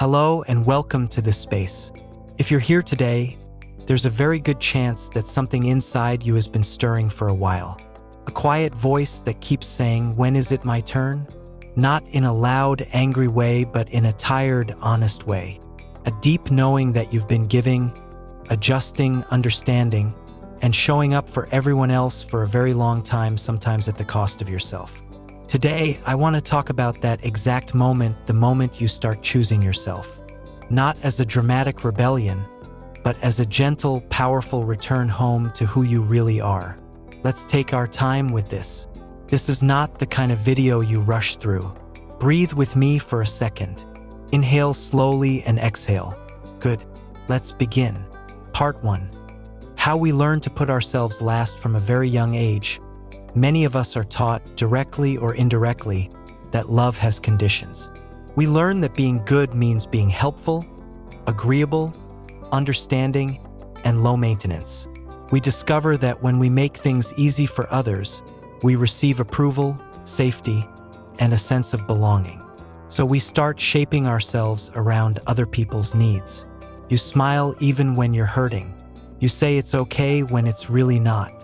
Hello and welcome to this space. If you're here today, there's a very good chance that something inside you has been stirring for a while. A quiet voice that keeps saying, "When is it my turn?" Not in a loud, angry way, but in a tired, honest way. A deep knowing that you've been giving, adjusting, understanding, and showing up for everyone else for a very long time, sometimes at the cost of yourself. Today, I want to talk about that exact moment, the moment you start choosing yourself. Not as a dramatic rebellion, but as a gentle, powerful return home to who you really are. Let's take our time with this. This is not the kind of video you rush through. Breathe with me for a second. Inhale slowly and exhale. Good. Let's begin. Part 1. How we learn to put ourselves last from a very young age. Many of us are taught, directly or indirectly, that love has conditions. We learn that being good means being helpful, agreeable, understanding, and low maintenance. We discover that when we make things easy for others, we receive approval, safety, and a sense of belonging. So we start shaping ourselves around other people's needs. You smile even when you're hurting. You say it's okay when it's really not.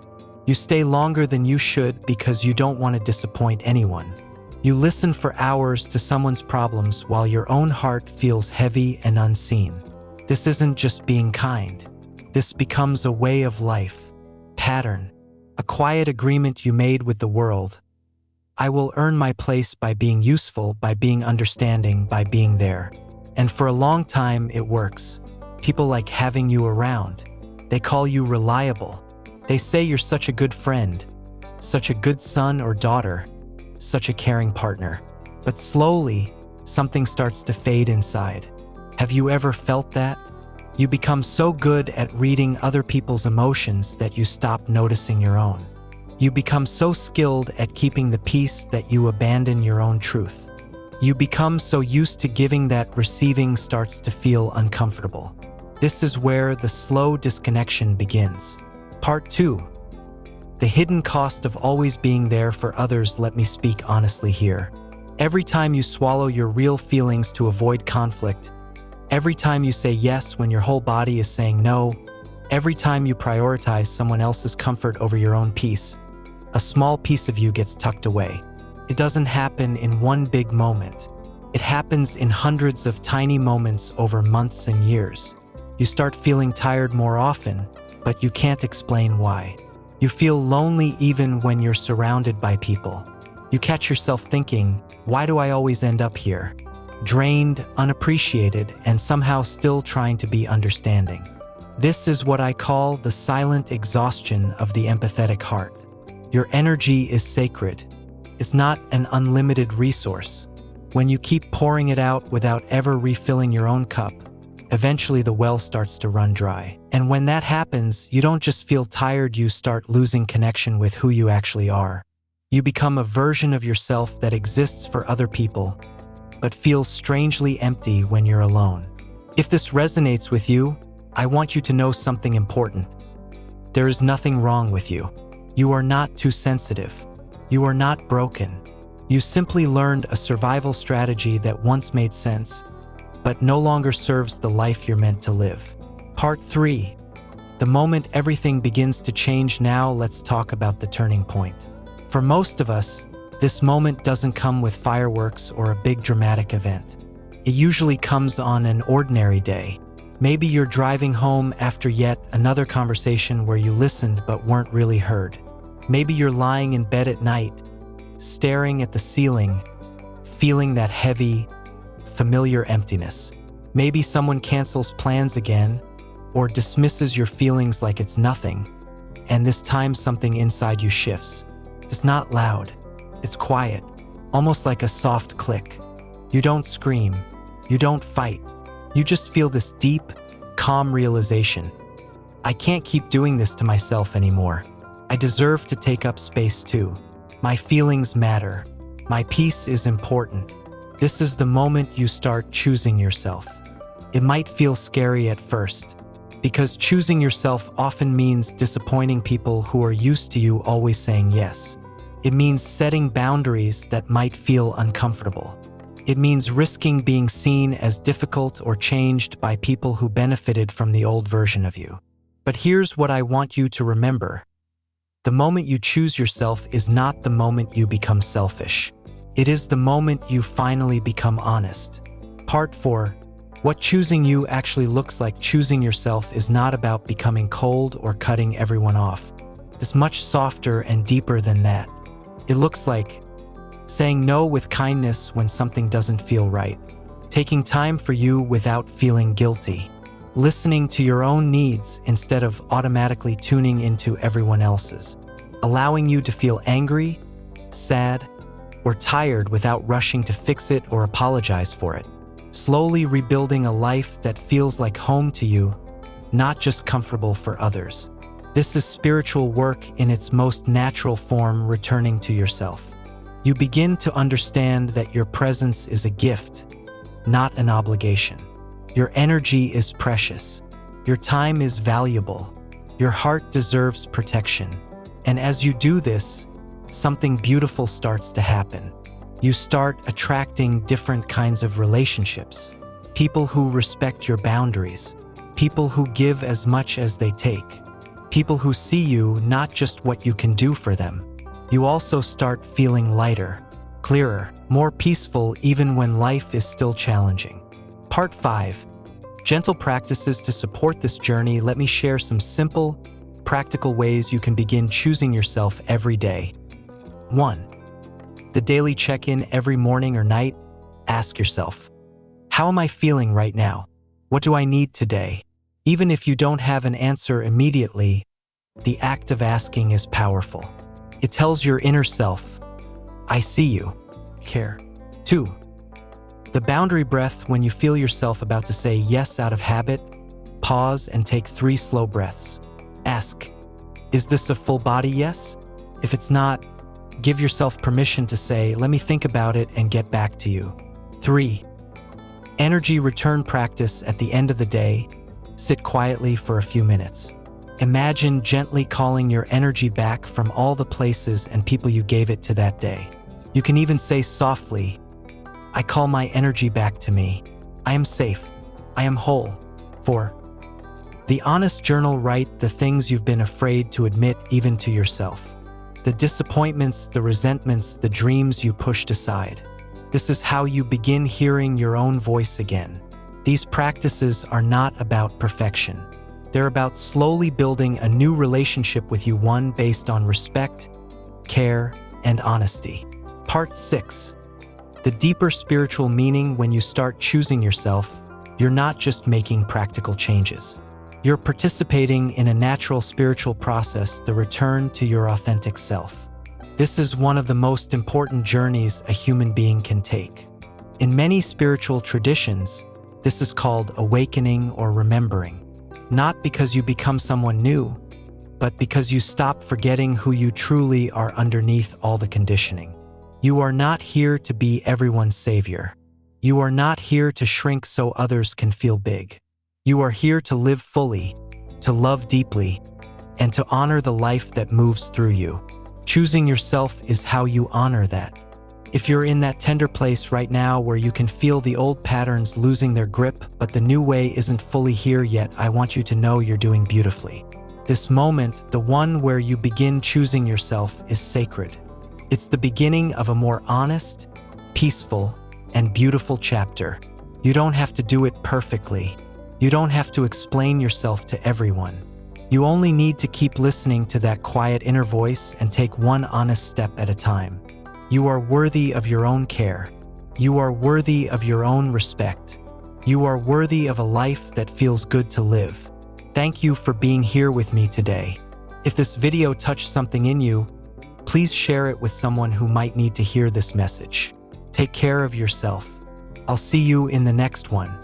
You stay longer than you should because you don't want to disappoint anyone. You listen for hours to someone's problems while your own heart feels heavy and unseen. This isn't just being kind. This becomes a way of life, pattern, a quiet agreement you made with the world. I will earn my place by being useful, by being understanding, by being there. And for a long time, it works. People like having you around. They call you reliable. They say you're such a good friend, such a good son or daughter, such a caring partner. But slowly, something starts to fade inside. Have you ever felt that? You become so good at reading other people's emotions that you stop noticing your own. You become so skilled at keeping the peace that you abandon your own truth. You become so used to giving that receiving starts to feel uncomfortable. This is where the slow disconnection begins. Part 2. The hidden cost of always being there for others. Let me speak honestly here. Every time you swallow your real feelings to avoid conflict, every time you say yes when your whole body is saying no, every time you prioritize someone else's comfort over your own peace, a small piece of you gets tucked away. It doesn't happen in one big moment. It happens in hundreds of tiny moments over months and years. You start feeling tired more often, but you can't explain why. You feel lonely even when you're surrounded by people. You catch yourself thinking, why do I always end up here? Drained, unappreciated, and somehow still trying to be understanding. This is what I call the silent exhaustion of the empathetic heart. Your energy is sacred. It's not an unlimited resource. When you keep pouring it out without ever refilling your own cup, eventually the well starts to run dry. And when that happens, you don't just feel tired, you start losing connection with who you actually are. You become a version of yourself that exists for other people, but feels strangely empty when you're alone. If this resonates with you, I want you to know something important. There is nothing wrong with you. You are not too sensitive. You are not broken. You simply learned a survival strategy that once made sense, but no longer serves the life you're meant to live. Part 3. The moment everything begins to change. Now let's talk about the turning point. For most of us, this moment doesn't come with fireworks or a big dramatic event. It usually comes on an ordinary day. Maybe you're driving home after yet another conversation where you listened but weren't really heard. Maybe you're lying in bed at night, staring at the ceiling, feeling that heavy, familiar emptiness. Maybe someone cancels plans again or dismisses your feelings like it's nothing, and this time something inside you shifts. It's not loud, it's quiet, almost like a soft click. You don't scream, you don't fight, you just feel this deep, calm realization. I can't keep doing this to myself anymore. I deserve to take up space too. My feelings matter. My peace is important. This is the moment you start choosing yourself. It might feel scary at first, because choosing yourself often means disappointing people who are used to you always saying yes. It means setting boundaries that might feel uncomfortable. It means risking being seen as difficult or changed by people who benefited from the old version of you. But here's what I want you to remember. The moment you choose yourself is not the moment you become selfish. It is the moment you finally become honest. Part 4. What choosing you actually looks like. Choosing yourself is not about becoming cold or cutting everyone off. It's much softer and deeper than that. It looks like saying no with kindness when something doesn't feel right, taking time for you without feeling guilty, listening to your own needs instead of automatically tuning into everyone else's, allowing you to feel angry, sad, or tired without rushing to fix it or apologize for it, slowly rebuilding a life that feels like home to you, not just comfortable for others. This is spiritual work in its most natural form, returning to yourself. You begin to understand that your presence is a gift, not an obligation. Your energy is precious. Your time is valuable. Your heart deserves protection. And as you do this, something beautiful starts to happen. You start attracting different kinds of relationships. People who respect your boundaries. People who give as much as they take. People who see you not just what you can do for them. You also start feeling lighter, clearer, more peaceful even when life is still challenging. Part 5. Gentle practices to support this journey. Let me share some simple, practical ways you can begin choosing yourself every day. 1. The daily check-in. Every morning or night, ask yourself, how am I feeling right now? What do I need today? Even if you don't have an answer immediately, the act of asking is powerful. It tells your inner self, I see you, care. 2. The boundary breath. When you feel yourself about to say yes out of habit, pause and take 3 slow breaths. Ask, is this a full body yes? If it's not, give yourself permission to say, let me think about it and get back to you. 3. Energy return practice. At the end of the day, sit quietly for a few minutes. Imagine gently calling your energy back from all the places and people you gave it to that day. You can even say softly, I call my energy back to me. I am safe. I am whole. 4. The honest journal. Write the things you've been afraid to admit even to yourself. The disappointments, the resentments, the dreams you pushed aside. This is how you begin hearing your own voice again. These practices are not about perfection. They're about slowly building a new relationship with you, one based on respect, care, and honesty. Part 6. The deeper spiritual meaning. When you start choosing yourself, you're not just making practical changes. You're participating in a natural spiritual process, the return to your authentic self. This is one of the most important journeys a human being can take. In many spiritual traditions, this is called awakening or remembering. Not because you become someone new, but because you stop forgetting who you truly are underneath all the conditioning. You are not here to be everyone's savior. You are not here to shrink so others can feel big. You are here to live fully, to love deeply, and to honor the life that moves through you. Choosing yourself is how you honor that. If you're in that tender place right now where you can feel the old patterns losing their grip, but the new way isn't fully here yet, I want you to know you're doing beautifully. This moment, the one where you begin choosing yourself, is sacred. It's the beginning of a more honest, peaceful, and beautiful chapter. You don't have to do it perfectly. You don't have to explain yourself to everyone. You only need to keep listening to that quiet inner voice and take one honest step at a time. You are worthy of your own care. You are worthy of your own respect. You are worthy of a life that feels good to live. Thank you for being here with me today. If this video touched something in you, please share it with someone who might need to hear this message. Take care of yourself. I'll see you in the next one.